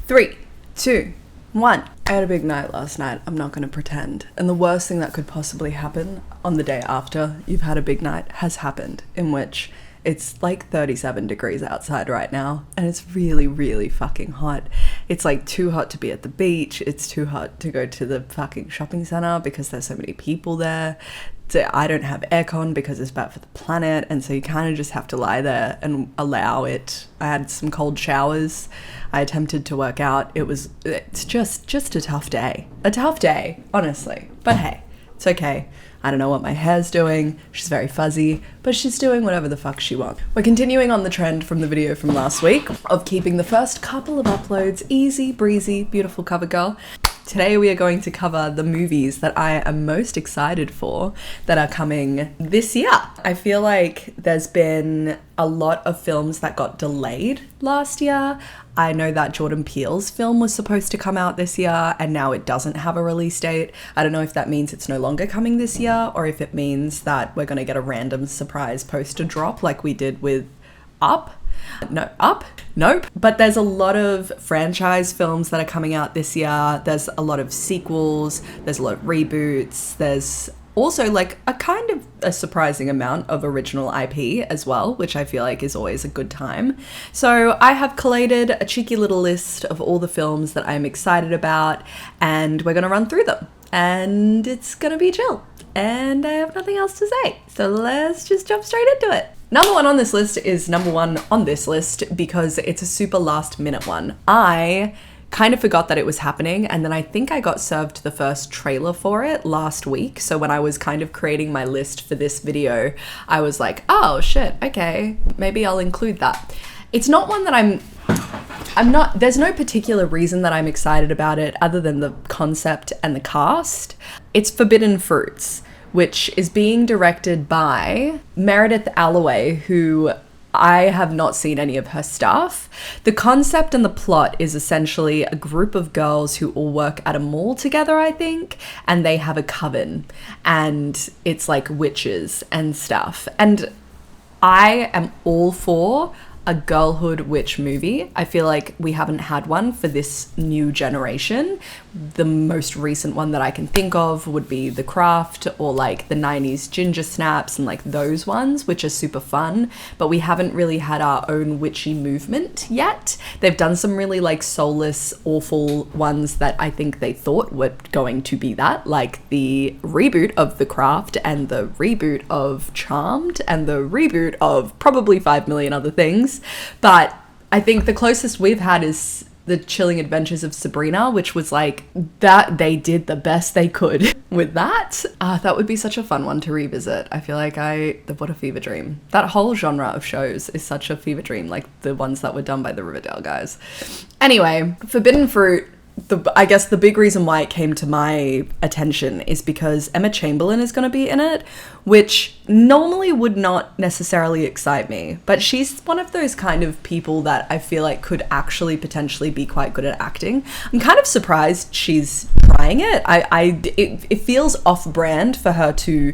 3, 2, 1. I had a big night last night, I'm not going to pretend. And the worst thing that could possibly happen on the day after you've had a big night has happened, in which it's like 37 degrees outside right now, and it's really, really fucking hot. It's like too hot to be at the beach. It's too hot to go to the fucking shopping center because there's so many people there. So I don't have aircon because it's bad for the planet, and so you kind of just have to lie there and allow it. I had some cold showers. I attempted to work out. It's just a tough day. A tough day, honestly. But hey, it's okay. I don't know what my hair's doing. She's very fuzzy, but she's doing whatever the fuck she wants. We're continuing on the trend from the video from last week of keeping the first couple of uploads easy breezy, beautiful cover girl. Today we are going to cover the movies that I am most excited for that are coming this year. I feel like there's been a lot of films that got delayed last year. I know that Jordan Peele's film was supposed to come out this year and now it doesn't have a release date. I don't know if that means it's no longer coming this year or if it means that we're going to get a random surprise poster drop like we did with Up. Nope. But there's a lot of franchise films that are coming out this year. There's a lot of sequels. There's a lot of reboots. There's also like a kind of a surprising amount of original IP as well, which I feel like is always a good time. So I have collated a cheeky little list of all the films that I'm excited about, and we're going to run through them. And it's going to be chill. And I have nothing else to say. So let's just jump straight into it. Number one on this list is number one on this list because it's a super last minute one. I kind of forgot that it was happening, and then I think I got served the first trailer for it last week. So when I was kind of creating my list for this video, I was like, oh shit, okay, maybe I'll include that. It's not one that there's no particular reason that I'm excited about it other than the concept and the cast. It's Forbidden Fruits, which is being directed by Meredith Allaway, who I have not seen any of her stuff. The concept and the plot is essentially a group of girls who all work at a mall together, I think, and they have a coven, and it's like witches and stuff. And I am all for a girlhood witch movie. I feel like we haven't had one for this new generation. The most recent one that I can think of would be The Craft or like the 90s Ginger Snaps and like those ones, which are super fun, but we haven't really had our own witchy movement yet. They've done some really like soulless, awful ones that I think they thought were going to be that, like the reboot of The Craft and the reboot of Charmed and the reboot of probably 5 million other things. But I think the closest we've had is The Chilling Adventures of Sabrina, which was like that they did the best they could with that. That would be such a fun one to revisit. I feel like what a fever dream. That whole genre of shows is such a fever dream, like the ones that were done by the Riverdale guys. Anyway, Forbidden Fruit, I guess the big reason why it came to my attention is because Emma Chamberlain is going to be in it, which normally would not necessarily excite me, but she's one of those kind of people that I feel like could actually potentially be quite good at acting. I'm kind of surprised she's trying it. It feels off-brand for her to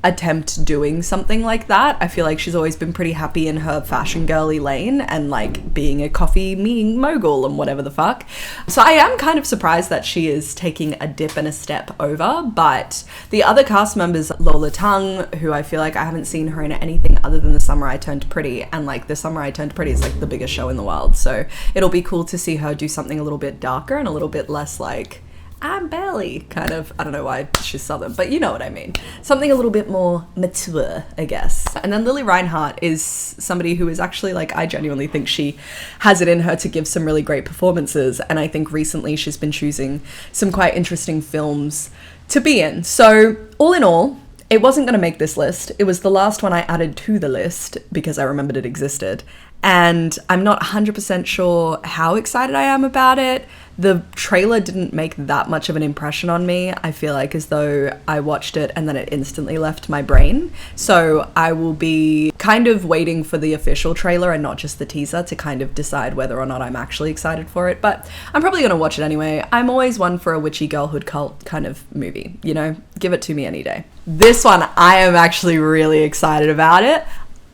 attempt doing something like that. I feel like she's always been pretty happy in her fashion girly lane and like being a coffee meeting mogul and whatever the fuck. So I am kind of surprised that she is taking a dip and a step over, but the other cast members, Lola Tung, who I feel like I haven't seen her in anything other than The Summer I Turned Pretty, and like The Summer I Turned Pretty is like the biggest show in the world, so it'll be cool to see her do something a little bit darker and a little bit less like I'm barely kind of, I don't know why she's Southern, but you know what I mean. Something a little bit more mature, I guess. And then Lily Reinhart is somebody who is actually like, I genuinely think she has it in her to give some really great performances. And I think recently she's been choosing some quite interesting films to be in. So all in all, it wasn't going to make this list. It was the last one I added to the list because I remembered it existed. And I'm not 100% sure how excited I am about it. The trailer didn't make that much of an impression on me. I feel like as though I watched it and then it instantly left my brain. So I will be kind of waiting for the official trailer and not just the teaser to kind of decide whether or not I'm actually excited for it. But I'm probably going to watch it anyway. I'm always one for a witchy girlhood cult kind of movie, you know? Give it to me any day. This one, I am actually really excited about it.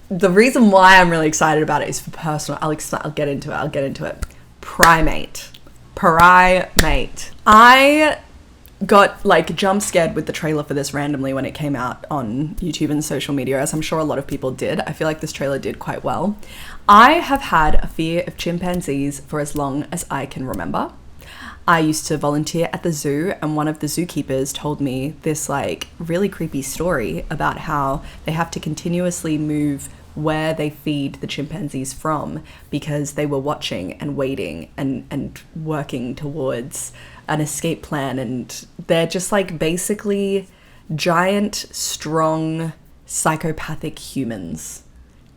The reason why I'm really excited about it is for personal. I'll get into it. Primate. Primate. I got like jump scared with the trailer for this randomly when it came out on YouTube and social media, as I'm sure a lot of people did. I feel like this trailer did quite well. I have had a fear of chimpanzees for as long as I can remember. I used to volunteer at the zoo, and one of the zookeepers told me this like really creepy story about how they have to continuously move where they feed the chimpanzees from because they were watching and waiting and working towards an escape plan, and they're just like basically giant, strong, psychopathic humans.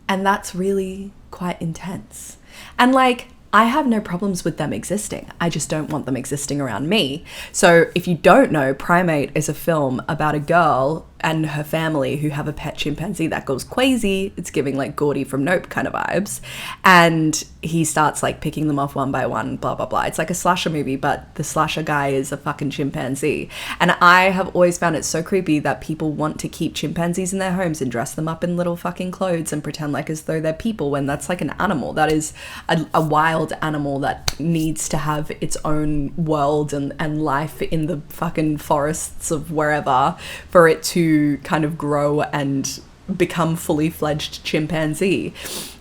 And that's really quite intense. And like, I have no problems with them existing. I just don't want them existing around me. So if you don't know, Primate is a film about a girl and her family who have a pet chimpanzee that goes crazy. It's giving like Gordy from Nope kind of vibes. And he starts like picking them off one by one, blah, blah, blah. It's like a slasher movie, but the slasher guy is a fucking chimpanzee. And I have always found it so creepy that people want to keep chimpanzees in their homes and dress them up in little fucking clothes and pretend like as though they're people, when that's like an animal. That is a wild animal that needs to have its own world and life in the fucking forests of wherever for it to kind of grow and become fully fledged chimpanzee.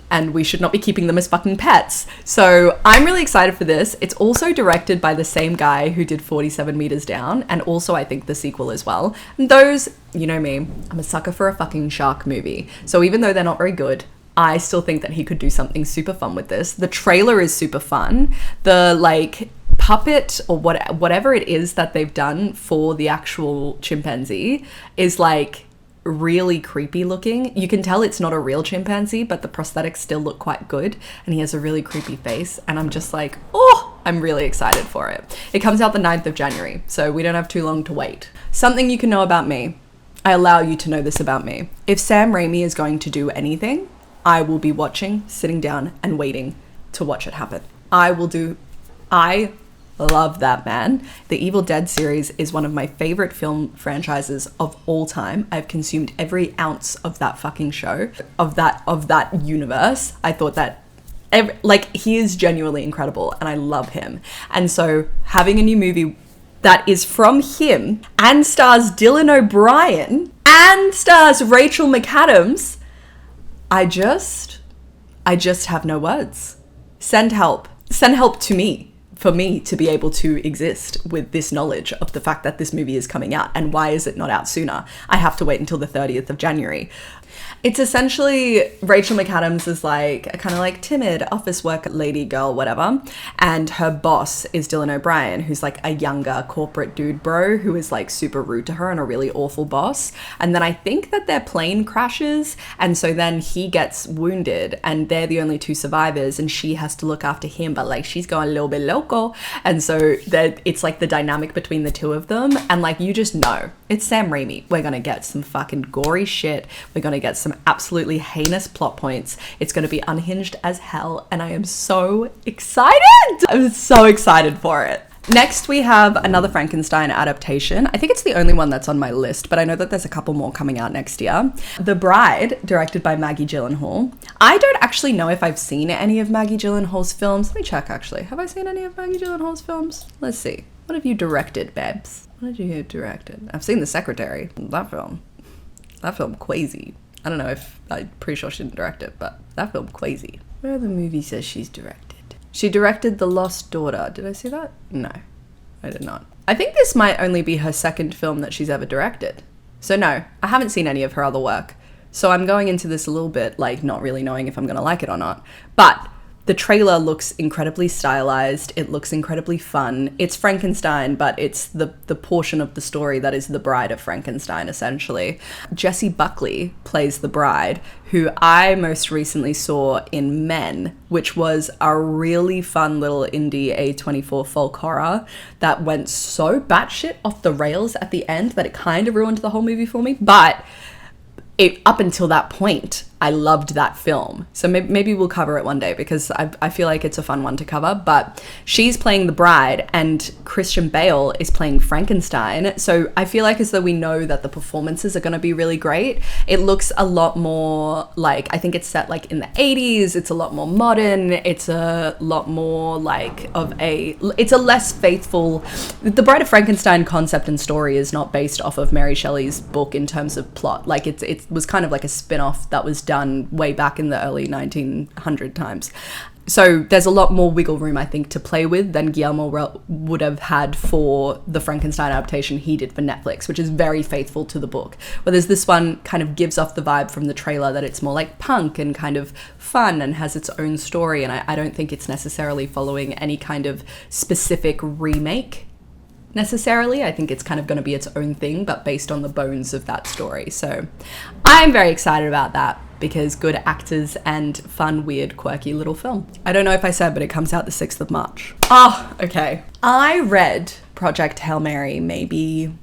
And we should not be keeping them as fucking pets. So I'm really excited for this. It's also directed by the same guy who did 47 Meters Down, and also I think the sequel as well. And those, you know me, I'm a sucker for a fucking shark movie. So even though they're not very good, I still think that he could do something super fun with this. The trailer is super fun. The like puppet or whatever it is that they've done for the actual chimpanzee is like really creepy looking. You can tell it's not a real chimpanzee, but the prosthetics still look quite good, and he has a really creepy face, and I'm just like, oh, I'm really excited for it. It comes out the 9th of January, so we don't have too long to wait. Something you can know about me. I allow you to know this about me. If Sam Raimi is going to do anything, I will be watching, sitting down and waiting to watch it happen. I love that man. The Evil Dead series is one of my favorite film franchises of all time. I've consumed every ounce of that fucking show, of that universe. I thought that he is genuinely incredible, and I love him. And so having a new movie that is from him and stars Dylan O'Brien and stars Rachel McAdams, I just have no words. Send help to me, for me to be able to exist with this knowledge of the fact that this movie is coming out, and why is it not out sooner? I have to wait until the 30th of January. It's essentially Rachel McAdams is like a kind of like timid office work lady girl, whatever. And her boss is Dylan O'Brien, who's like a younger corporate dude bro who is like super rude to her and a really awful boss. And then I think that their plane crashes. And so then he gets wounded and they're the only two survivors, and she has to look after him, but like she's going a little bit loco. And so it's like the dynamic between the two of them. And like, you just know it's Sam Raimi. We're going to get some fucking gory shit. We're going to get some absolutely heinous plot points. It's going to be unhinged as hell, and I am so excited. I'm so excited for it. Next, we have another Frankenstein adaptation. I think it's the only one that's on my list, but I know that there's a couple more coming out next year. The Bride, directed by Maggie Gyllenhaal. I don't actually know if I've seen any of Maggie Gyllenhaal's films. Let me check, actually. Have I seen any of Maggie Gyllenhaal's films? Let's see. What have you directed, babes? What have you directed? I've seen The Secretary. That film crazy. I don't know if, I'm pretty sure she didn't direct it, but that film crazy. Where are the movies that she's directed? She directed The Lost Daughter. Did I see that? No, I did not. I think this might only be her second film that she's ever directed. So no, I haven't seen any of her other work. So I'm going into this a little bit like not really knowing if I'm going to like it or not. But the trailer looks incredibly stylized. It looks incredibly fun. It's Frankenstein, but it's the portion of the story that is the bride of Frankenstein, essentially. Jessie Buckley plays the bride, who I most recently saw in Men, which was a really fun little indie A24 folk horror that went so batshit off the rails at the end that it kind of ruined the whole movie for me. But up until that point, I loved that film. So maybe we'll cover it one day, because I feel like it's a fun one to cover. But she's playing the bride and Christian Bale is playing Frankenstein. So I feel like as though we know that the performances are going to be really great. It looks a lot more like, I think it's set like in the 80s. It's a lot more modern. It's a lot more like it's a less faithful. The Bride of Frankenstein concept and story is not based off of Mary Shelley's book in terms of plot. Like it was kind of like a spin-off that was done way back in the early 1900 times. So there's a lot more wiggle room, I think, to play with than Guillermo would have had for the Frankenstein adaptation he did for Netflix, which is very faithful to the book. Whereas this one kind of gives off the vibe from the trailer that it's more like punk and kind of fun and has its own story. And I don't think it's necessarily following any kind of specific remake necessarily. I think it's kind of going to be its own thing, but based on the bones of that story. So I'm very excited about that, because good actors and fun, weird, quirky little film. I don't know if I said, but it comes out the 6th of March. Oh, okay. I read Project Hail Mary maybe,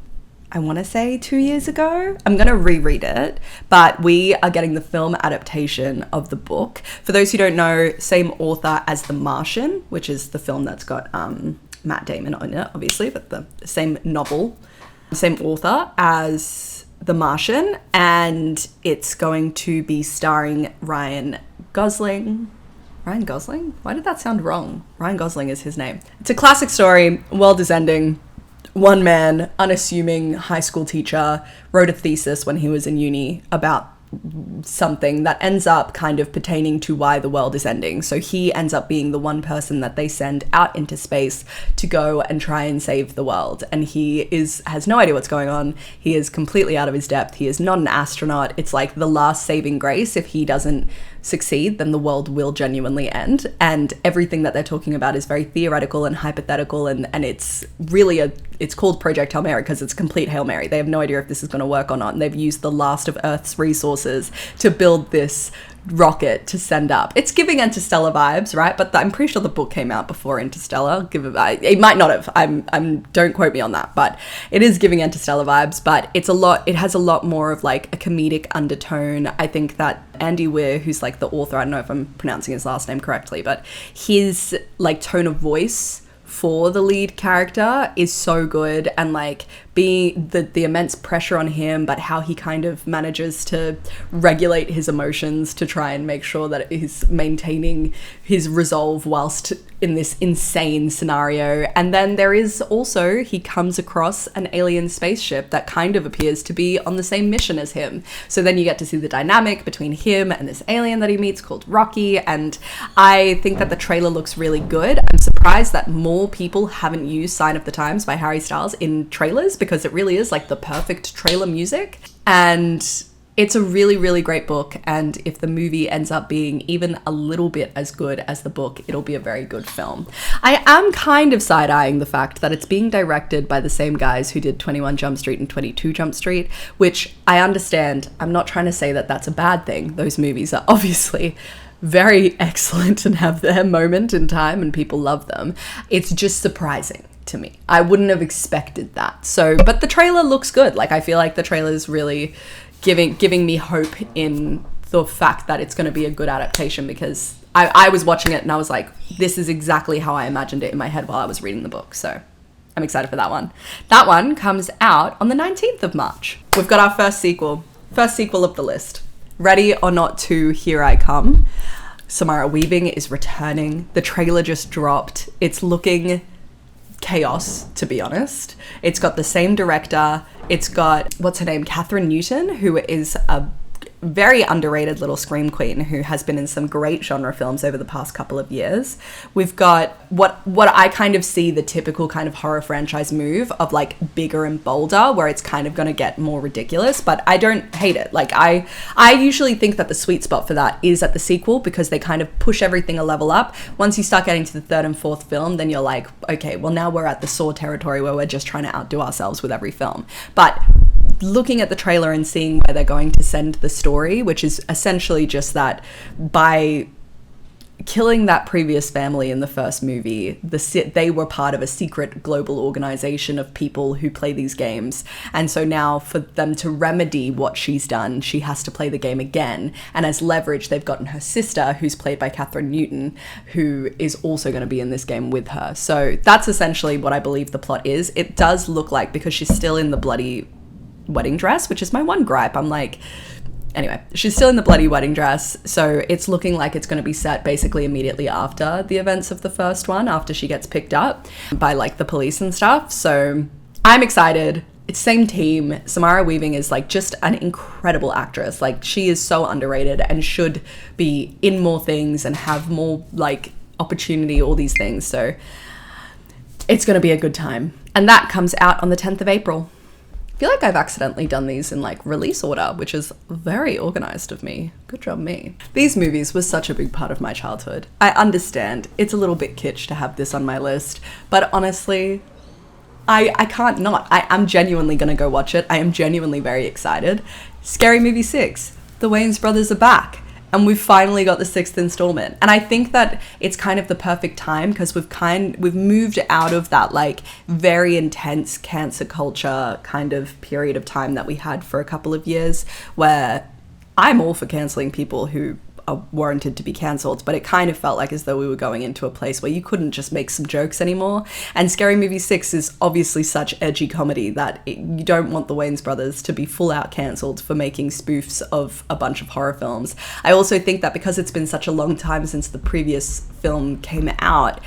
I want to say 2 years ago. I'm going to reread it, but we are getting the film adaptation of the book. For those who don't know, same author as The Martian, which is the film that's got Matt Damon on it, obviously, but the same novel, same author as The Martian, and it's going to be starring Ryan Gosling. Ryan Gosling? Why did that sound wrong? Ryan Gosling is his name. It's a classic story, world is ending. One man, unassuming high school teacher, wrote a thesis when he was in uni about something that ends up kind of pertaining to why the world is ending. So he ends up being the one person that they send out into space to go and try and save the world. And he has no idea what's going on. He is completely out of his depth. He is not an astronaut. It's like the last saving grace. If he doesn't succeed, then the world will genuinely end. And everything that they're talking about is very theoretical and hypothetical, and it's really it's called Project Hail Mary because it's a complete Hail Mary. They have no idea if this is going to work or not, and they've used the last of Earth's resources to build this rocket to send up. It's giving Interstellar vibes, right? But I'm pretty sure the book came out before Interstellar. It might not have. Don't quote me on that, but it is giving Interstellar vibes. But it has a lot more of like a comedic undertone. I think that Andy Weir, who's like the author, I don't know if I'm pronouncing his last name correctly, but his like tone of voice for the lead character is so good, and like being the immense pressure on him, but how he kind of manages to regulate his emotions to try and make sure that he's maintaining his resolve whilst in this insane scenario. And then there is also, he comes across an alien spaceship that kind of appears to be on the same mission as him. So then you get to see the dynamic between him and this alien that he meets called Rocky. And I think that the trailer looks really good. I'm surprised that more people haven't used Sign of the Times by Harry Styles in trailers, because it really is like the perfect trailer music. And it's a really, really great book, and if the movie ends up being even a little bit as good as the book, it'll be a very good film. I am kind of side-eyeing the fact that it's being directed by the same guys who did 21 Jump Street and 22 Jump Street, which I understand. I'm not trying to say that that's a bad thing. Those movies are obviously very excellent and have their moment in time and people love them. It's just surprising to me. I wouldn't have expected that. So, but the trailer looks good. Like, I feel like the trailer is really giving me hope in the fact that it's going to be a good adaptation, because I was watching it and I was like, this is exactly how I imagined it in my head while I was reading the book. So I'm excited for that one. That one comes out on the 19th of March. We've got our first sequel of the list. Ready or Not to Here I Come. Samara Weaving is returning. The trailer just dropped. It's looking chaos, to be honest. It's got the same director. It's got, what's her name, Catherine Newton, who is a very underrated little scream queen who has been in some great genre films over the past couple of years. We've got what I kind of see the typical kind of horror franchise move of like bigger and bolder, where it's kind of going to get more ridiculous, but I don't hate it. Like I usually think that the sweet spot for that is at the sequel, because they kind of push everything a level up. Once you start getting to the third and fourth film, then you're like, okay, well now we're at the Saw territory where we're just trying to outdo ourselves with every film. But looking at the trailer and seeing where they're going to send the story, which is essentially just that by killing that previous family in the first movie, they were part of a secret global organization of people who play these games. And so now for them to remedy what she's done, she has to play the game again. And as leverage, they've gotten her sister, who's played by Catherine Newton, who is also going to be in this game with her. So that's essentially what I believe the plot is. It does look like, because she's still in the bloody wedding dress, which is my one gripe. I'm like... Anyway, she's still in the bloody wedding dress, so it's looking like it's going to be set basically immediately after the events of the first one, after she gets picked up by, like, the police and stuff. So I'm excited. It's same team. Samara Weaving is, like, just an incredible actress. Like, she is so underrated and should be in more things and have more, like, opportunity, all these things. So it's going to be a good time. And that comes out on the 10th of April. I feel like I've accidentally done these in, like, release order, which is very organized of me. Good job, me. These movies were such a big part of my childhood. I understand it's a little bit kitsch to have this on my list, but honestly, I can't not. I'm genuinely gonna go watch it. I am genuinely very excited. Scary Movie 6. The Wayans brothers are back. And we've finally got the 6th installment. And I think that it's kind of the perfect time, because we've moved out of that, like, very intense cancer culture kind of period of time that we had for a couple of years, where I'm all for cancelling people who are warranted to be cancelled, but it kind of felt like as though we were going into a place where you couldn't just make some jokes anymore. And Scary Movie 6 is obviously such edgy comedy that you don't want the Wayans brothers to be full out cancelled for making spoofs of a bunch of horror films. I also think that because it's been such a long time since the previous film came out,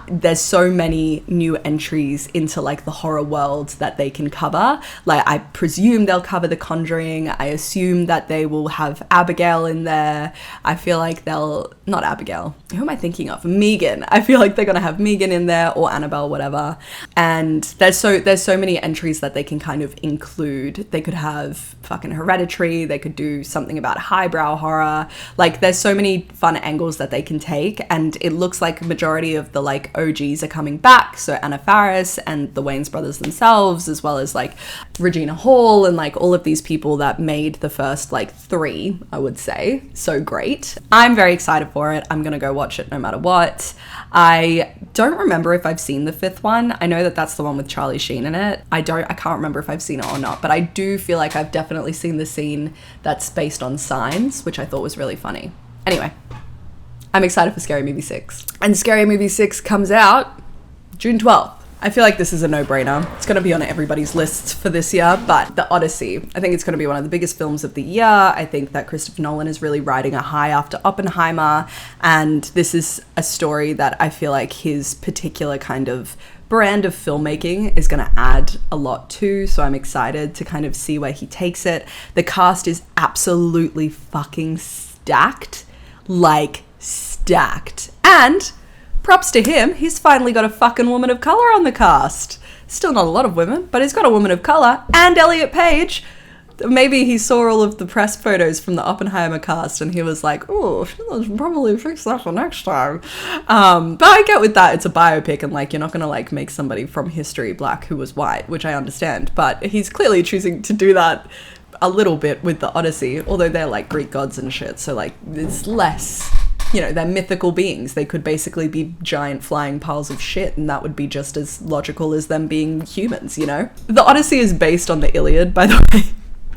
there's so many new entries into, like, the horror world that they can cover. Like, I presume they'll cover The Conjuring. I assume that they will have Abigail in there. I feel like not Abigail. Who am I thinking of? Megan. I feel like they're gonna have Megan in there, or Annabelle, whatever. And there's so many entries that they can kind of include. They could have fucking Hereditary. They could do something about highbrow horror. Like, there's so many fun angles that they can take, and it looks like a majority of the, like, OGs are coming back. So Anna Faris and the Wayans brothers themselves, as well as, like, Regina Hall and, like, all of these people that made the first, like, 3, I would say. So great. I'm very excited for it. I'm gonna go watch it no matter what. I don't remember if I've seen the 5th one. I know that that's the one with Charlie Sheen in it. I can't remember if I've seen it or not, but I do feel like I've definitely seen the scene that's based on Signs, which I thought was really funny. Anyway, I'm excited for Scary Movie 6. And Scary Movie 6 comes out June 12th. I feel like this is a no-brainer. It's going to be on everybody's lists for this year, but The Odyssey, I think it's going to be one of the biggest films of the year. I think that Christopher Nolan is really riding a high after Oppenheimer, and this is a story that I feel like his particular kind of brand of filmmaking is going to add a lot to, so I'm excited to kind of see where he takes it. The cast is absolutely fucking stacked. Like, stacked. And props to him, he's finally got a fucking woman of colour on the cast. Still not a lot of women, but he's got a woman of colour, and Elliot Page. Maybe he saw all of the press photos from the Oppenheimer cast and he was like, oh, let's probably fix that for next time. But I get with that, it's a biopic, and, like, you're not gonna, like, make somebody from history black who was white, which I understand, but he's clearly choosing to do that a little bit with the Odyssey, although they're, like, Greek gods and shit, so, like, it's less... You know, they're mythical beings. They could basically be giant flying piles of shit, and that would be just as logical as them being humans, you know? The Odyssey is based on the Iliad, by the way.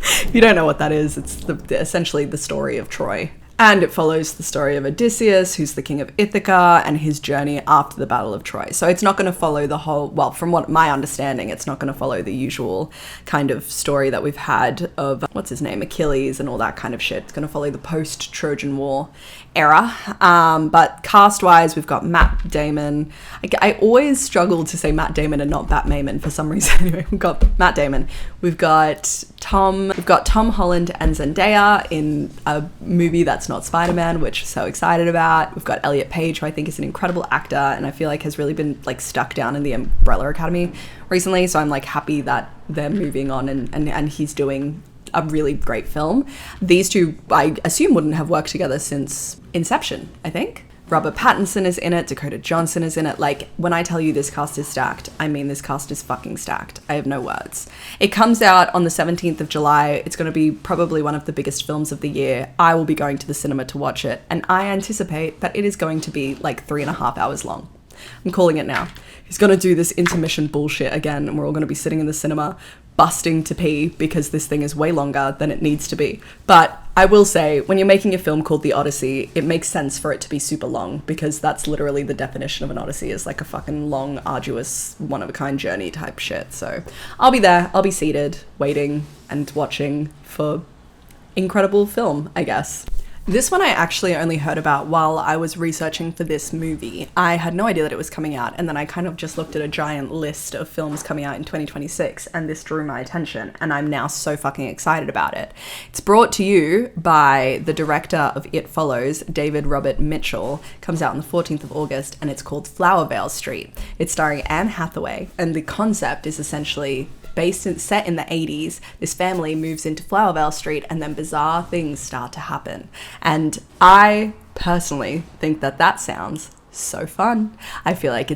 If you don't know what that is, it's essentially the story of Troy. And it follows the story of Odysseus, who's the king of Ithaca, and his journey after the Battle of Troy. So it's not going to follow the whole, well, from what my understanding, it's not going to follow the usual kind of story that we've had of, what's his name, Achilles and all that kind of shit. It's going to follow the post-Trojan War era. But cast-wise, we've got Matt Damon. I always struggle to say Matt Damon and not Batman for some reason. Anyway, we've got Matt Damon. We've got Tom Holland and Zendaya in a movie that's not Spider-Man, which I'm so excited about. We've got Elliot Page, who I think is an incredible actor and I feel like has really been, like, stuck down in the Umbrella Academy recently, so I'm, like, happy that they're moving on and he's doing a really great film. These two, I assume, wouldn't have worked together since Inception, I think. Robert Pattinson is in it, Dakota Johnson is in it. Like, when I tell you this cast is stacked, I mean this cast is fucking stacked. I have no words. It comes out on the 17th of July. It's going to be probably one of the biggest films of the year. I will be going to the cinema to watch it, and I anticipate that it is going to be like 3.5 hours long. I'm calling it now. He's going to do this intermission bullshit again, and we're all going to be sitting in the cinema busting to pee because this thing is way longer than it needs to be. But I will say, when you're making a film called The Odyssey, it makes sense for it to be super long, because that's literally the definition of an Odyssey, is like a fucking long, arduous, one-of-a-kind journey type shit. So I'll be there, I'll be seated, waiting and watching for incredible film, I guess. This one I actually only heard about while I was researching for this movie. I had no idea that it was coming out, and then I kind of just looked at a giant list of films coming out in 2026, and this drew my attention, and I'm now so fucking excited about it. It's brought to you by the director of It Follows, David Robert Mitchell. It comes out on the 14th of August, and it's called Flowervale Street. It's starring Anne Hathaway, and the concept is essentially set in the 80s. This family moves into Flowervale Street, and then bizarre things start to happen. And I personally think that sounds so fun. I feel like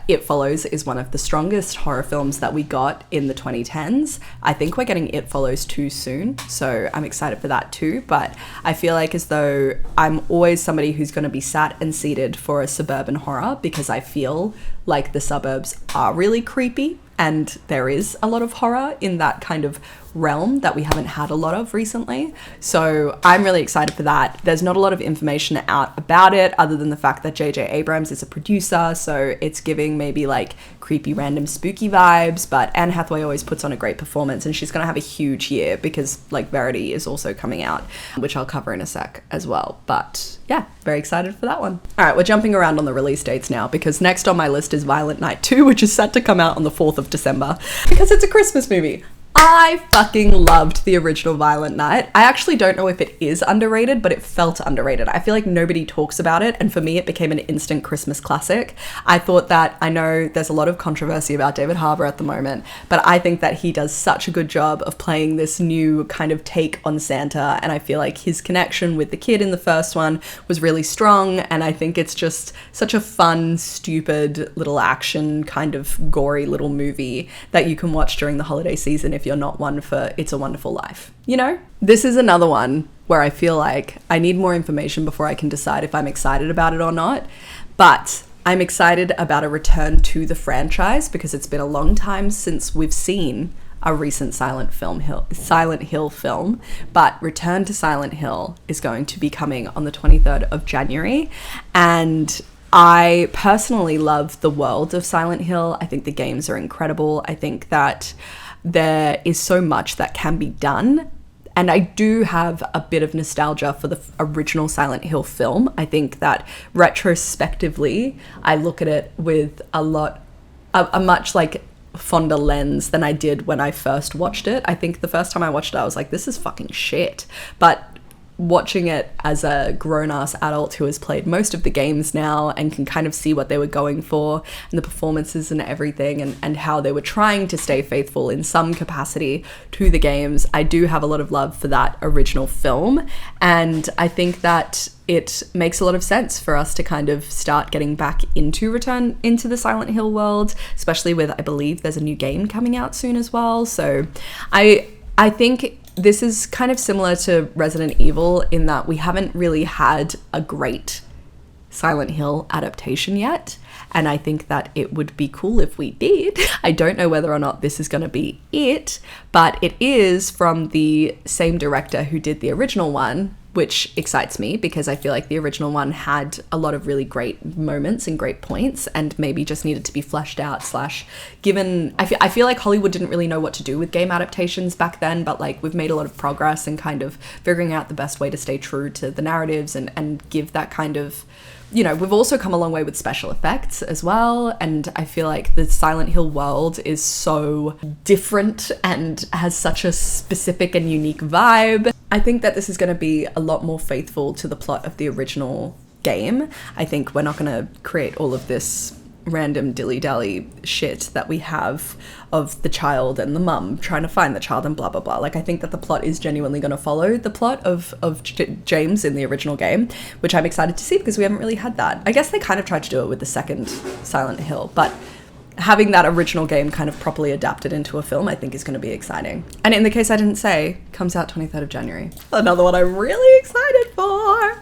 It Follows is one of the strongest horror films that we got in the 2010s. I think we're getting It Follows 2 soon, so I'm excited for that too. But I feel like as though I'm always somebody who's going to be sat and seated for a suburban horror, because I feel like the suburbs are really creepy, and there is a lot of horror in that kind of realm that we haven't had a lot of recently. So I'm really excited for that. There's not a lot of information out about it other than the fact that J.J. Abrams is a producer, so it's giving maybe like creepy, random, spooky vibes, but Anne Hathaway always puts on a great performance, and she's going to have a huge year because like Verity is also coming out, which I'll cover in a sec as well. But yeah, very excited for that one. All right, we're jumping around on the release dates now, because next on my list is Violent Night 2, which is set to come out on the 4th of December because it's a Christmas movie. I fucking loved the original Violent Night. I actually don't know if it is underrated, but it felt underrated. I feel like nobody talks about it, and for me it became an instant Christmas classic. I thought that, I know there's a lot of controversy about David Harbour at the moment, but I think that he does such a good job of playing this new kind of take on Santa, and I feel like his connection with the kid in the first one was really strong, and I think it's just such a fun, stupid little action kind of gory little movie that you can watch during the holiday season if you're not one for It's a Wonderful Life, you know? This is another one where I feel like I need more information before I can decide if I'm excited about it or not, but I'm excited about a return to the franchise because it's been a long time since we've seen a recent Silent Hill film, but Return to Silent Hill is going to be coming on the 23rd of January, and I personally love the world of Silent Hill. I think the games are incredible. I think that there is so much that can be done, and I do have a bit of nostalgia for the original Silent Hill film. I think that retrospectively I look at it with a much like fonder lens than I did when I first watched it. I think the first time I watched it I was like, this is fucking shit, but watching it as a grown-ass adult who has played most of the games now and can kind of see what they were going for and the performances and everything, and how they were trying to stay faithful in some capacity to the games, I do have a lot of love for that original film, and I think that it makes a lot of sense for us to kind of start getting back into Return into the Silent Hill world, especially with, I believe there's a new game coming out soon as well. So I think this is kind of similar to Resident Evil in that we haven't really had a great Silent Hill adaptation yet, and I think that it would be cool if we did. I don't know whether or not this is going to be it, but it is from the same director who did the original one, which excites me because I feel like the original one had a lot of really great moments and great points and maybe just needed to be fleshed out / given. I feel like Hollywood didn't really know what to do with game adaptations back then, but like we've made a lot of progress in kind of figuring out the best way to stay true to the narratives and give that kind of, you know, we've also come a long way with special effects as well, and I feel like the Silent Hill world is so different and has such a specific and unique vibe. I think that this is going to be a lot more faithful to the plot of the original game. I think we're not going to create all of this random dilly-dally shit that we have of the child and the mum trying to find the child and blah blah blah. Like, I think that the plot is genuinely going to follow the plot of James in the original game, which I'm excited to see because we haven't really had that. I guess they kind of tried to do it with the second Silent Hill, but having that original game kind of properly adapted into a film, I think is going to be exciting. And in the case I didn't say, comes out 23rd of January. Another one I'm really excited for.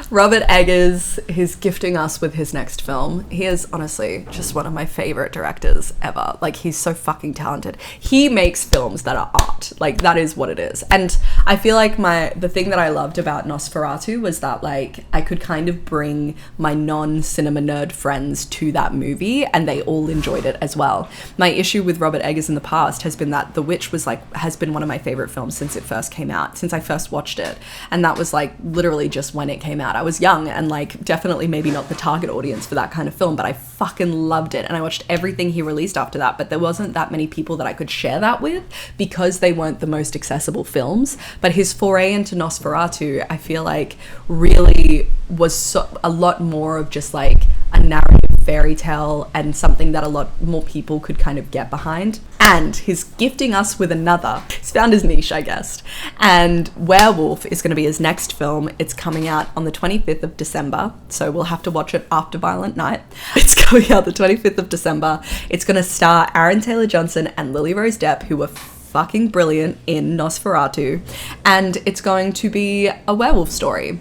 Robert Eggers is gifting us with his next film. He is honestly just one of my favorite directors ever. Like, he's so fucking talented. He makes films that are art. Like, that is what it is. And I feel like the thing that I loved about Nosferatu was that, like, I could kind of bring my non-cinema nerd friends to that movie and they all enjoyed it as well. My issue with Robert Eggers in the past has been that The Witch has been one of my favorite films since it first came out, since I first watched it. And that was like literally just when it came out. I was young and like definitely maybe not the target audience for that kind of film, but I fucking loved it. And I watched everything he released after that, but there wasn't that many people that I could share that with because they weren't the most accessible films. But his foray into Nosferatu, I feel like really was a lot more of just like a narrative fairy tale and something that a lot more people could kind of get behind. And he's gifting us with another. He's found his niche, I guess. And Werwulf is going to be his next film. It's coming out on the 25th of December, so we'll have to watch it after Violent Night. It's coming out the 25th of December. It's going to star Aaron Taylor-Johnson and Lily Rose Depp, who were fucking brilliant in Nosferatu. And it's going to be a werewolf story,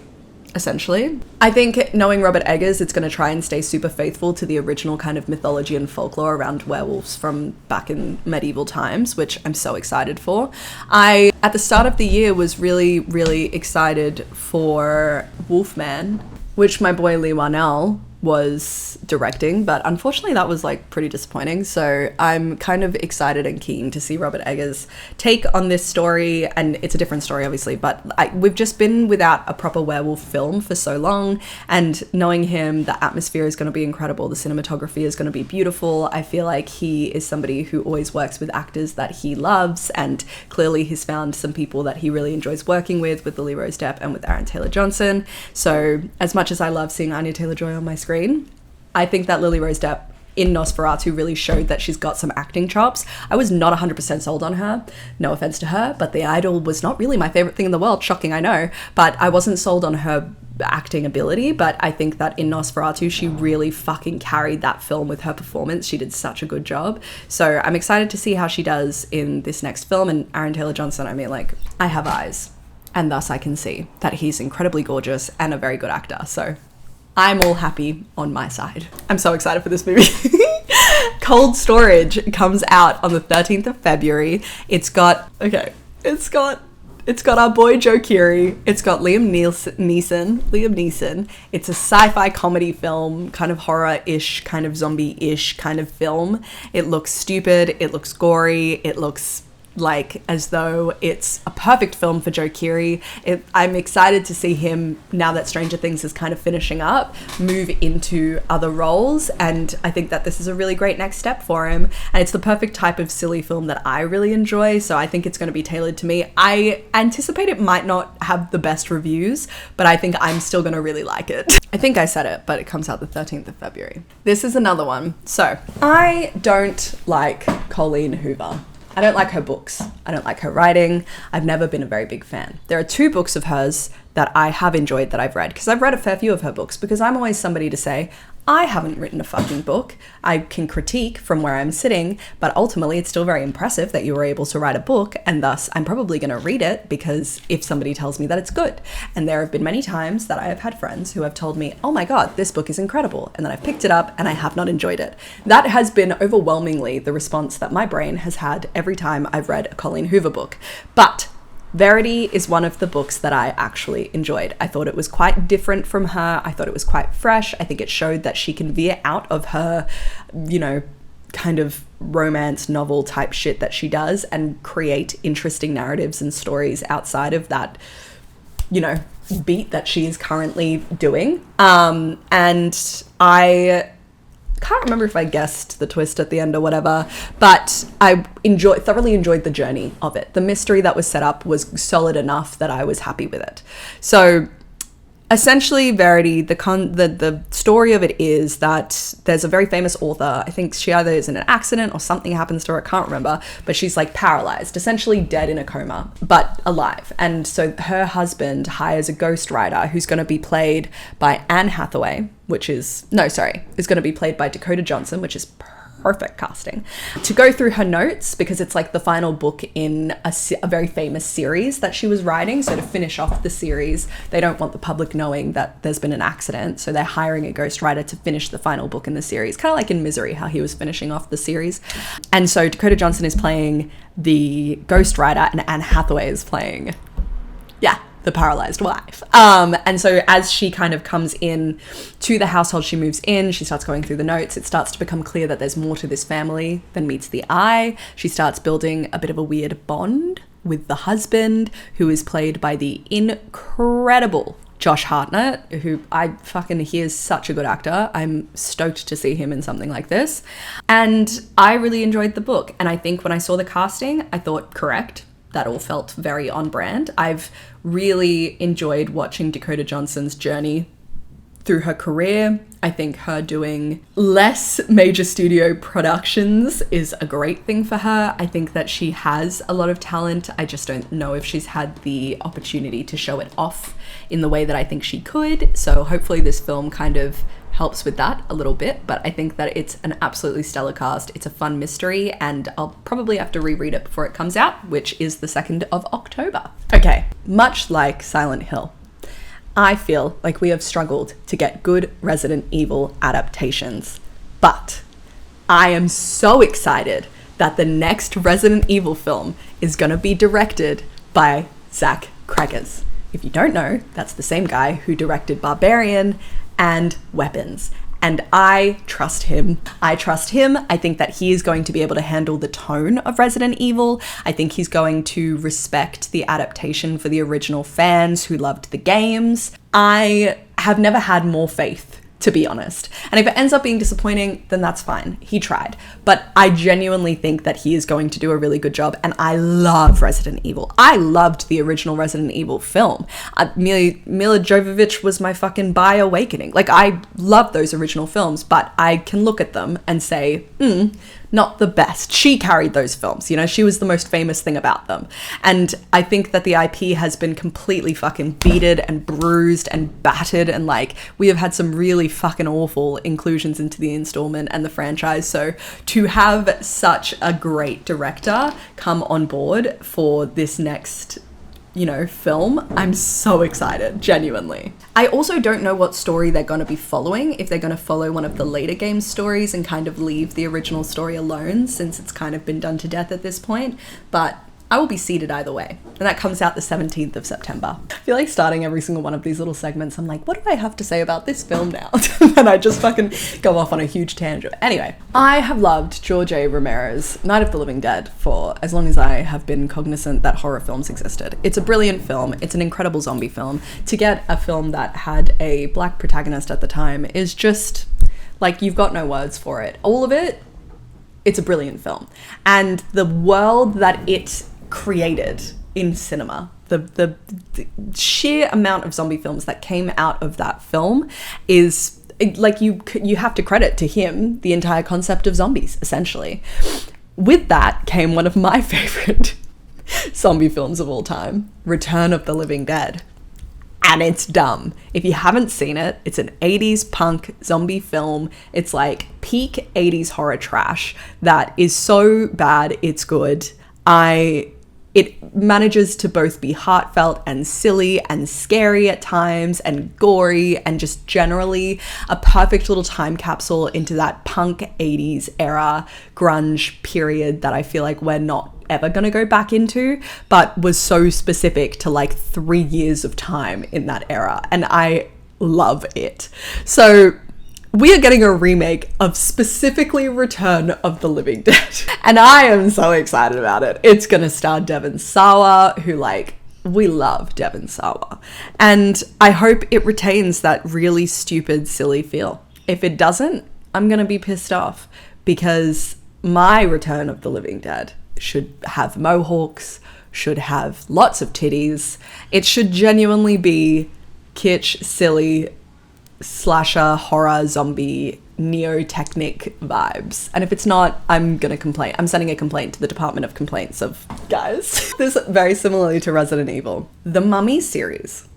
essentially. I think, knowing Robert Eggers, it's going to try and stay super faithful to the original kind of mythology and folklore around werewolves from back in medieval times, which I'm so excited for. I, at the start of the year, was really, really excited for Wolfman, which my boy Lee Whannell was directing, but unfortunately that was like pretty disappointing. So I'm kind of excited and keen to see Robert Eggers' take on this story, and it's a different story obviously, but we've just been without a proper werewolf film for so long, and knowing him, the atmosphere is going to be incredible, the cinematography is going to be beautiful. I feel like he is somebody who always works with actors that he loves, and clearly he's found some people that he really enjoys working with Lily Rose Depp and with Aaron Taylor-Johnson. So as much as I love seeing Anya Taylor-Joy on my screen, I think that Lily Rose Depp in Nosferatu really showed that she's got some acting chops. I was not 100% sold on her, no offense to her, but The Idol was not really my favorite thing in the world. Shocking, I know, but I wasn't sold on her acting ability. But I think that in Nosferatu, she really fucking carried that film with her performance. She did such a good job. So I'm excited to see how she does in this next film. And Aaron Taylor-Johnson, I mean, like, I have eyes, and thus I can see that he's incredibly gorgeous and a very good actor. So I'm all happy on my side. I'm so excited for this movie. Cold Storage comes out on the 13th of February. It's got our boy Joe Keery. It's got Liam Neeson. It's a sci-fi comedy film, kind of horror-ish, kind of zombie-ish kind of film. It looks stupid. It looks gory. It looks like as though it's a perfect film for Joe Keery. I'm excited to see him, now that Stranger Things is kind of finishing up, move into other roles, and I think that this is a really great next step for him, and it's the perfect type of silly film that I really enjoy, so I think it's going to be tailored to me. I anticipate it might not have the best reviews, but I think I'm still going to really like it. I think I said it, but it comes out the 13th of February. This is another one. So, I don't like Colleen Hoover. I don't like her books. I don't like her writing. I've never been a very big fan. There are 2 books of hers that I have enjoyed that I've read, because I've read a fair few of her books, because I'm always somebody to say, I haven't written a fucking book. I can critique from where I'm sitting, but ultimately it's still very impressive that you were able to write a book, and thus I'm probably going to read it because if somebody tells me that it's good. And there have been many times that I have had friends who have told me, oh my God, this book is incredible. And then I've picked it up and I have not enjoyed it. That has been overwhelmingly the response that my brain has had every time I've read a Colleen Hoover book. But Verity is one of the books that I actually enjoyed. I thought it was quite different from her. I thought it was quite fresh. I think it showed that she can veer out of her, kind of romance novel type shit that she does and create interesting narratives and stories outside of that, beat that she is currently doing. And I can't remember if I guessed the twist at the end or whatever, but I thoroughly enjoyed the journey of it. The mystery that was set up was solid enough that I was happy with it. So essentially, Verity, the story of it is that there's a very famous author. I think she either is in an accident or something happens to her. I can't remember. But she's like paralyzed, essentially dead in a coma, but alive. And so her husband hires a ghostwriter who's going to be played by Anne Hathaway, is going to be played by Dakota Johnson, which is perfect casting, to go through her notes, because it's like the final book in a very famous series that she was writing. So to finish off the series, they don't want the public knowing that there's been an accident, so they're hiring a ghostwriter to finish the final book in the series, kind of like in Misery, how he was finishing off the series. And so Dakota Johnson is playing the ghostwriter and Anne Hathaway is playing the paralyzed wife. And so as she kind of comes in to the household, she moves in, she starts going through the notes. It starts to become clear that there's more to this family than meets the eye. She starts building a bit of a weird bond with the husband, who is played by the incredible Josh Hartnett, who he is such a good actor. I'm stoked to see him in something like this. And I really enjoyed the book. And I think when I saw the casting, I thought, correct. That all felt very on brand. I've really enjoyed watching Dakota Johnson's journey through her career. I think her doing less major studio productions is a great thing for her. I think that she has a lot of talent. I just don't know if she's had the opportunity to show it off in the way that I think she could. So hopefully this film kind of helps with that a little bit, but I think that it's an absolutely stellar cast. It's a fun mystery, and I'll probably have to reread it before it comes out, which is the 2nd of October. Okay, much like Silent Hill, I feel like we have struggled to get good Resident Evil adaptations, but I am so excited that the next Resident Evil film is going to be directed by Zach Cregger. If you don't know, that's the same guy who directed Barbarian and Weapons. And I trust him. I think that he is going to be able to handle the tone of Resident Evil. I think he's going to respect the adaptation for the original fans who loved the games. I have never had more faith, to be honest. And if it ends up being disappointing, then that's fine. He tried. But I genuinely think that he is going to do a really good job. And I love Resident Evil. I loved the original Resident Evil film. Mila Jovovich was my fucking bi-awakening. Like, I love those original films, but I can look at them and say, not the best. She carried those films, she was the most famous thing about them. And I think that the IP has been completely fucking beaten and bruised and battered, and like, we have had some really fucking awful inclusions into the installment and the franchise. So to have such a great director come on board for this next film, I'm so excited, genuinely. I also don't know what story they're going to be following, if they're going to follow one of the later game stories and kind of leave the original story alone, since it's kind of been done to death at this point, but I will be seated either way. And that comes out the 17th of September. I feel like starting every single one of these little segments, I'm like, what do I have to say about this film now? And I just fucking go off on a huge tangent. Anyway, I have loved George A. Romero's Night of the Living Dead for as long as I have been cognizant that horror films existed. It's a brilliant film. It's an incredible zombie film. To get a film that had a black protagonist at the time is just, like, you've got no words for it. All of it, it's a brilliant film. And the world that it created in cinema, the sheer amount of zombie films that came out of that film is like, you have to credit to him the entire concept of zombies, essentially. With that came one of my favorite zombie films of all time, Return of the Living Dead. And it's dumb. If you haven't seen it, it's an 80s punk zombie film. It's like peak 80s horror trash that is so bad it's good. It manages to both be heartfelt and silly and scary at times and gory and just generally a perfect little time capsule into that punk 80s era grunge period that I feel like we're not ever going to go back into, but was so specific to like 3 years of time in that era. And I love it. So we are getting a remake of specifically Return of the Living Dead. And I am so excited about it. It's going to star Devon Sawa, who, like, we love Devon Sawa. And I hope it retains that really stupid, silly feel. If it doesn't, I'm going to be pissed off, because my Return of the Living Dead should have mohawks, should have lots of titties. It should genuinely be kitsch, silly, slasher, horror, zombie, neo-technic vibes. And if it's not, I'm gonna complain. I'm sending a complaint to the Department of Complaints of guys. This is very similarly to Resident Evil. The Mummy series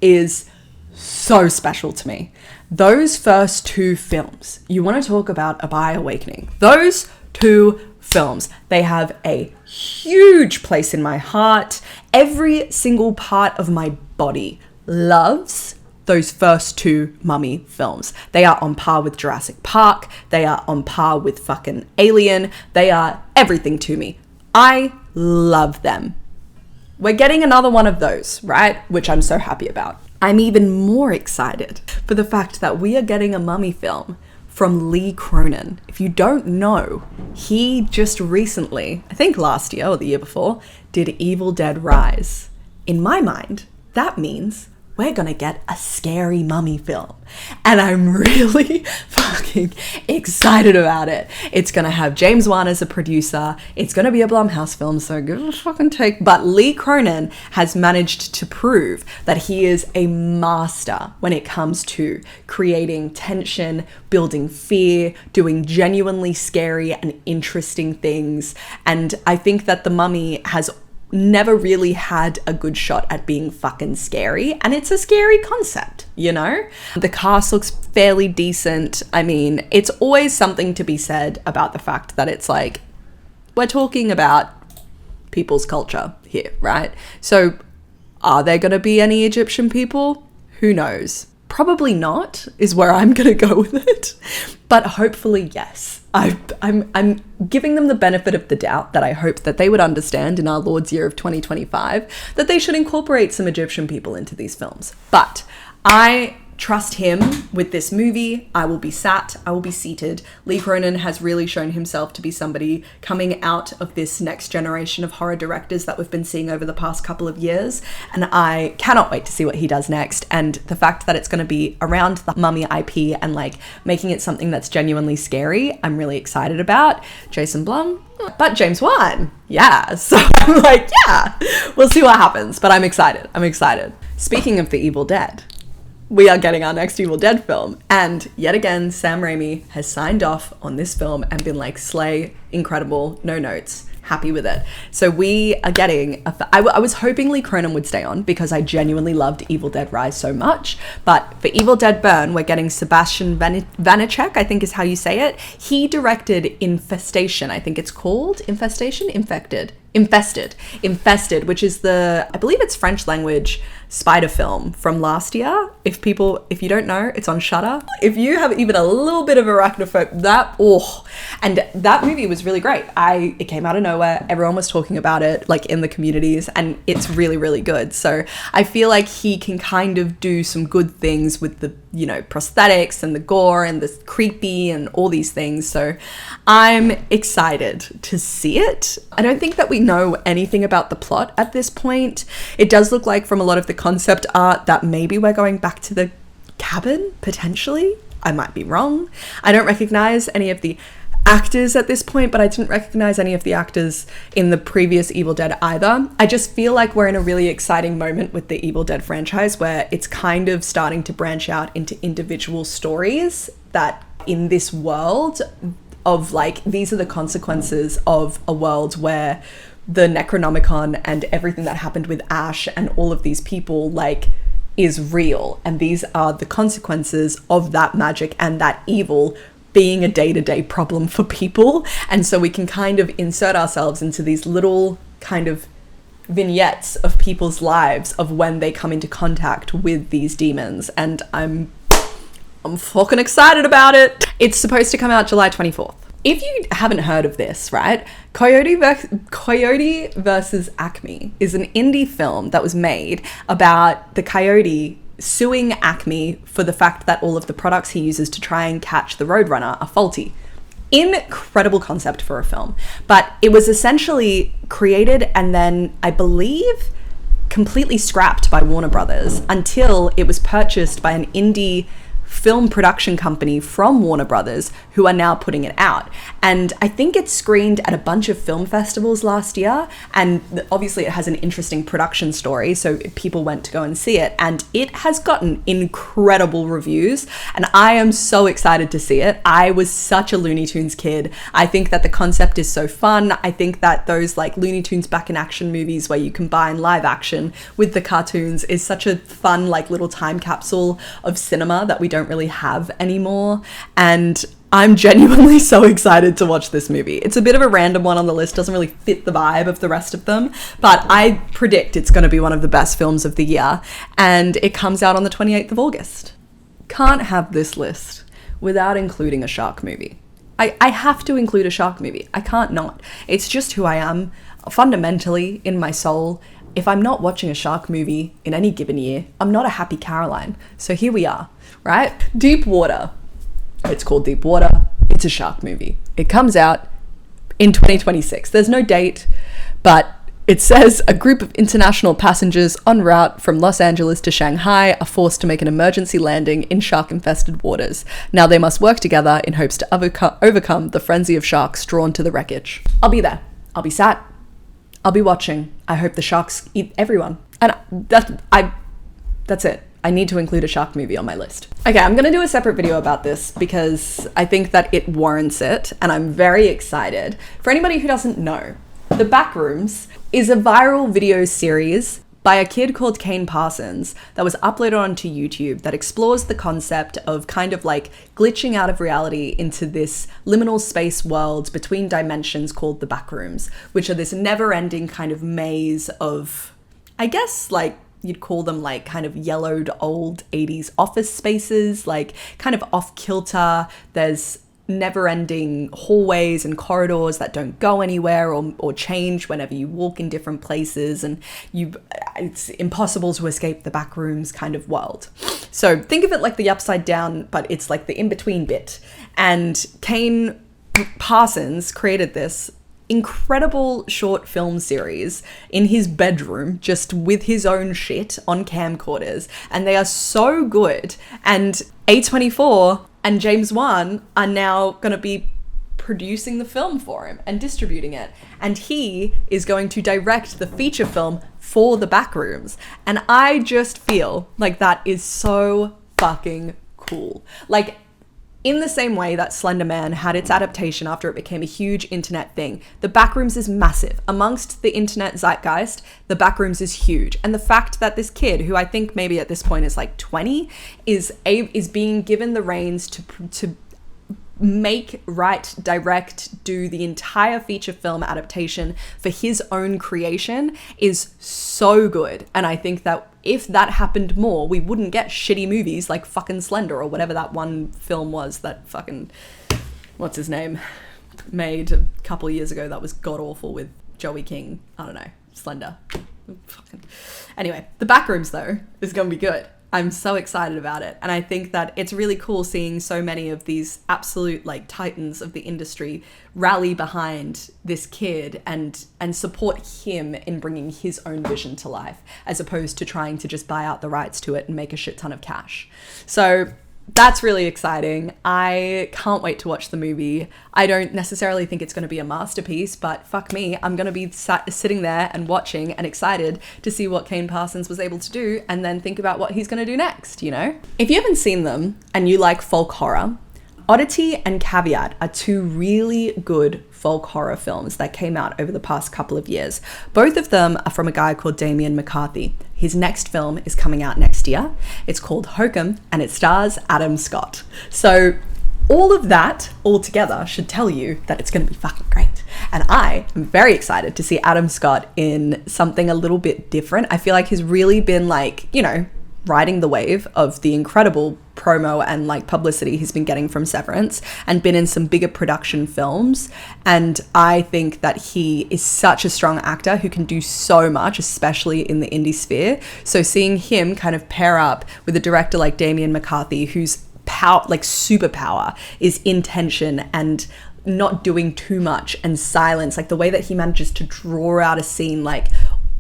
is so special to me. Those first two films, you want to talk about a bi-awakening. Those two films, they have a huge place in my heart. Every single part of my body loves those first two Mummy films. They are on par with Jurassic Park. They are on par with fucking Alien. They are everything to me. I love them. We're getting another one of those, right? Which I'm so happy about. I'm even more excited for the fact that we are getting a Mummy film from Lee Cronin. If you don't know, he just recently, I think last year or the year before, did Evil Dead Rise. In my mind, that means we're gonna get a scary mummy film. And I'm really fucking excited about it. It's gonna have James Wan as a producer. It's gonna be a Blumhouse film, so give it a fucking take. But Lee Cronin has managed to prove that he is a master when it comes to creating tension, building fear, doing genuinely scary and interesting things. And I think that The Mummy has never really had a good shot at being fucking scary, and it's a scary concept, you know? The cast looks fairly decent. I mean, it's always something to be said about the fact that it's like, we're talking about people's culture here, right? So are there gonna be any Egyptian people? Who knows? Probably not, is where I'm gonna go with it, but hopefully yes. I'm giving them the benefit of the doubt that I hope that they would understand in our Lord's year of 2025 that they should incorporate some Egyptian people into these films. But I trust him with this movie. I will be seated. Lee Cronin has really shown himself to be somebody coming out of this next generation of horror directors that we've been seeing over the past couple of years. And I cannot wait to see what he does next. And the fact that it's going to be around the Mummy IP and like making it something that's genuinely scary, I'm really excited about. Jason Blum, but James Wan. Yeah. So I'm like, yeah, we'll see what happens. But I'm excited. Speaking of the Evil Dead, we are getting our next Evil Dead film. And yet again, Sam Raimi has signed off on this film and been like, slay, incredible, no notes, happy with it. So we are getting, I was hoping Lee Cronin would stay on because I genuinely loved Evil Dead Rise so much. But for Evil Dead Burn, we're getting Sebastian Vanacek, I think is how you say it. He directed Infestation, I think it's called. Infestation? Infested, which is the, I believe it's French language spider film from last year. If you don't know, it's on Shudder. If you have even a little bit of arachnophobia, and that movie was really great. It came out of nowhere. Everyone was talking about it like in the communities, and it's really, really good. So I feel like he can kind of do some good things with the, you know, prosthetics and the gore and the creepy and all these things. So I'm excited to see it. I don't think that we know anything about the plot at this point. It does look like from a lot of the concept art that maybe we're going back to the cabin, potentially. I might be wrong. I don't recognize any of the actors at this point, but I didn't recognize any of the actors in the previous Evil Dead either. I just feel like we're in a really exciting moment with the Evil Dead franchise where it's kind of starting to branch out into individual stories that in this world of like, these are the consequences of a world where the Necronomicon and everything that happened with Ash and all of these people like is real, and these are the consequences of that magic and that evil being a day-to-day problem for people. And so we can kind of insert ourselves into these little kind of vignettes of people's lives of when they come into contact with these demons, and I'm fucking excited about it. It's supposed to come out July 24th. If you haven't heard of this, right, Coyote versus Acme is an indie film that was made about the Coyote suing Acme for the fact that all of the products he uses to try and catch the Roadrunner are faulty. Incredible concept for a film, but it was essentially created and then, I believe, completely scrapped by Warner Brothers until it was purchased by an indie film production company from Warner Brothers who are now putting it out. And I think it screened at a bunch of film festivals last year, and obviously it has an interesting production story, so people went to go and see it, and it has gotten incredible reviews, and I am so excited to see it. I was such a Looney Tunes kid. I think that the concept is so fun. I think that those like Looney Tunes back in action movies where you combine live action with the cartoons is such a fun like little time capsule of cinema that we don't really have anymore, and I'm genuinely so excited to watch this movie. It's a bit of a random one on the list, doesn't really fit the vibe of the rest of them, but I predict it's going to be one of the best films of the year, and it comes out on the 28th of August. Can't have this list without including a shark movie. I have to include a shark movie. I can't not. It's just who I am, fundamentally, in my soul. If I'm not watching a shark movie in any given year, I'm not a happy Caroline. So here we are, right? Deep Water. It's called Deep Water. It's a shark movie. It comes out in 2026. There's no date, but it says a group of international passengers en route from Los Angeles to Shanghai are forced to make an emergency landing in shark-infested waters. Now they must work together in hopes to overcome the frenzy of sharks drawn to the wreckage. I'll be there. I'll be sat. I'll be watching. I hope the sharks eat everyone. And that's it. I need to include a shark movie on my list. Okay, I'm gonna do a separate video about this because I think that it warrants it, and I'm very excited. For anybody who doesn't know, The Backrooms is a viral video series by a kid called Kane Parsons that was uploaded onto YouTube that explores the concept of kind of like glitching out of reality into this liminal space world between dimensions called the Backrooms, which are this never-ending kind of maze of, I guess, like, you'd call them like kind of yellowed old 80s office spaces, like kind of off kilter. There's never-ending hallways and corridors that don't go anywhere or change whenever you walk in different places, and it's impossible to escape the Backrooms kind of world. So think of it like the Upside Down, but it's like the in-between bit. And Kane Parsons created this incredible short film series in his bedroom, just with his own shit on camcorders, and they are so good. And A24 and James Wan are now going to be producing the film for him and distributing it, and he is going to direct the feature film for the Backrooms, and I just feel like that is so fucking cool. Like, in the same way that Slender Man had its adaptation after it became a huge internet thing, the Backrooms is massive. Amongst the internet zeitgeist, the Backrooms is huge. And the fact that this kid, who I think maybe at this point is like 20, is being given the reins to make, write, direct, do the entire feature film adaptation for his own creation is so good. And I think that if that happened more, we wouldn't get shitty movies like fucking Slender or whatever that one film was that fucking, what's his name, made a couple of years ago that was god-awful with Joey King. I don't know, Slender. Fucking. Anyway, The Backrooms, though, is going to be good. I'm so excited about it. And I think that it's really cool seeing so many of these absolute like titans of the industry rally behind this kid and support him in bringing his own vision to life, as opposed to trying to just buy out the rights to it and make a shit ton of cash. So that's really exciting. I can't wait to watch the movie. I don't necessarily think it's going to be a masterpiece, but fuck me, I'm going to be sitting there and watching and excited to see what Kane Parsons was able to do, and then think about what he's going to do next, you know? If you haven't seen them and you like folk horror, Odyssey and Caveat are two really good folk horror films that came out over the past couple of years. Both of them are from a guy called Damien McCarthy. His next film is coming out next year. It's called Hokum, and it stars Adam Scott. So all of that all together should tell you that it's going to be fucking great. And I am very excited to see Adam Scott in something a little bit different. I feel like he's really been like, you know, riding the wave of the incredible promo and like publicity he's been getting from Severance, and been in some bigger production films. And I think that he is such a strong actor who can do so much, especially in the indie sphere. So seeing him kind of pair up with a director like Damien McCarthy, whose superpower is intention and not doing too much and silence, like the way that he manages to draw out a scene like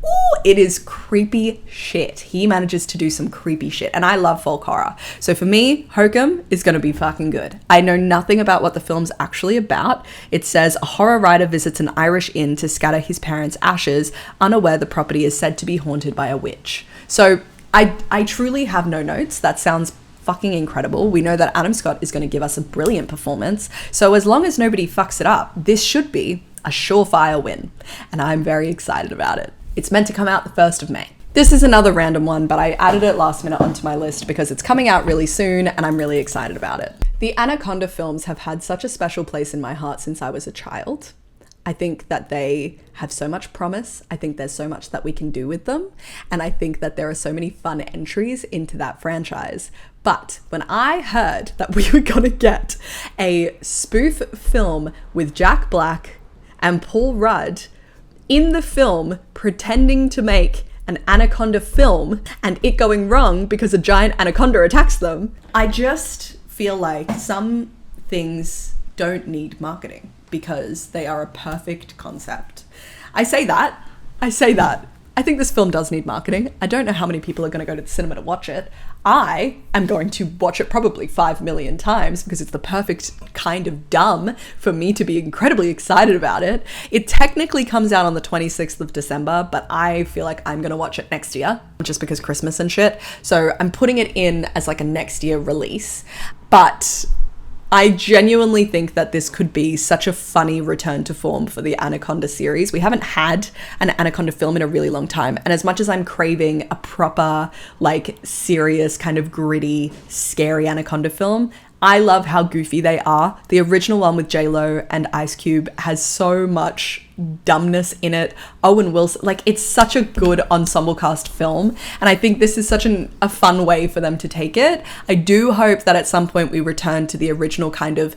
Ooh, it is creepy shit. He manages to do some creepy shit, and I love folk horror. So for me, Hokum is going to be fucking good. I know nothing about what the film's actually about. It says a horror writer visits an Irish inn to scatter his parents' ashes, unaware the property is said to be haunted by a witch. So I truly have no notes. That sounds fucking incredible. We know that Adam Scott is going to give us a brilliant performance. So as long as nobody fucks it up, this should be a surefire win. And I'm very excited about it. It's meant to come out the 1st of May. This is another random one, but I added it last minute onto my list because it's coming out really soon and I'm really excited about it. The Anaconda films have had such a special place in my heart since I was a child. I think that they have so much promise. I think there's so much that we can do with them. And I think that there are so many fun entries into that franchise. But when I heard that we were gonna get a spoof film with Jack Black and Paul Rudd in the film pretending to make an anaconda film and it going wrong because a giant anaconda attacks them, I just feel like some things don't need marketing because they are a perfect concept. I say that. I think this film does need marketing. I don't know how many people are going to go to the cinema to watch it. I am going to watch it probably 5 million times because it's the perfect kind of dumb for me to be incredibly excited about it. It technically comes out on the 26th of December, but I feel like I'm going to watch it next year just because Christmas and shit. So I'm putting it in as like a next year release. But I genuinely think that this could be such a funny return to form for the Anaconda series. We haven't had an Anaconda film in a really long time. And as much as I'm craving a proper, like, serious, kind of gritty, scary Anaconda film, I love how goofy they are. The original one with J-Lo and Ice Cube has so much dumbness in it. Owen Wilson, like, it's such a good ensemble cast film. And I think this is such a fun way for them to take it. I do hope that at some point we return to the original kind of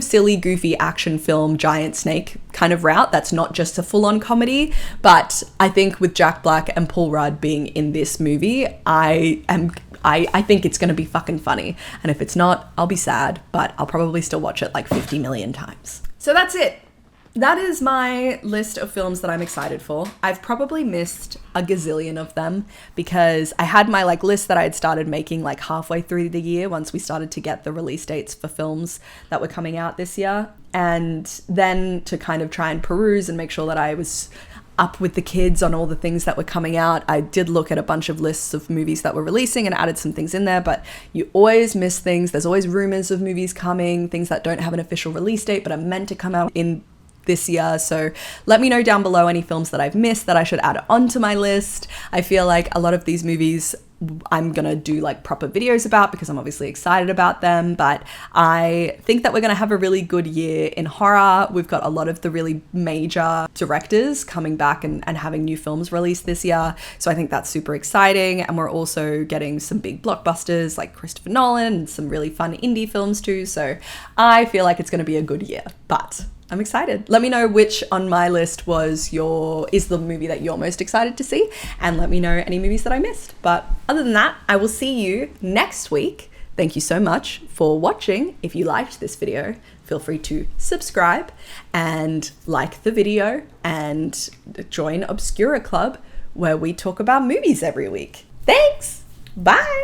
silly, goofy action film, giant snake kind of route. That's not just a full-on comedy. But I think with Jack Black and Paul Rudd being in this movie, I think it's going to be fucking funny. And if it's not, I'll be sad, but I'll probably still watch it like 50 million times. So that's it. That is my list of films that I'm excited for. I've probably missed a gazillion of them because I had my like list that I had started making like halfway through the year once we started to get the release dates for films that were coming out this year. And then to kind of try and peruse and make sure that I was up with the kids on all the things that were coming out. I did look at a bunch of lists of movies that were releasing and added some things in there, but you always miss things. There's always rumors of movies coming, things that don't have an official release date but are meant to come out in this year. So let me know down below any films that I've missed that I should add onto my list. I feel like a lot of these movies I'm gonna do like proper videos about because I'm obviously excited about them, but I think that we're gonna have a really good year in horror. We've got a lot of the really major directors coming back and having new films released this year, so I think that's super exciting. And we're also getting some big blockbusters like Christopher Nolan and some really fun indie films too, so I feel like it's gonna be a good year, but I'm excited. Let me know which on my list is the movie that you're most excited to see, and let me know any movies that I missed. But other than that, I will see you next week. Thank you so much for watching. If you liked this video, feel free to subscribe and like the video and join Obscura Club where we talk about movies every week. Thanks. Bye.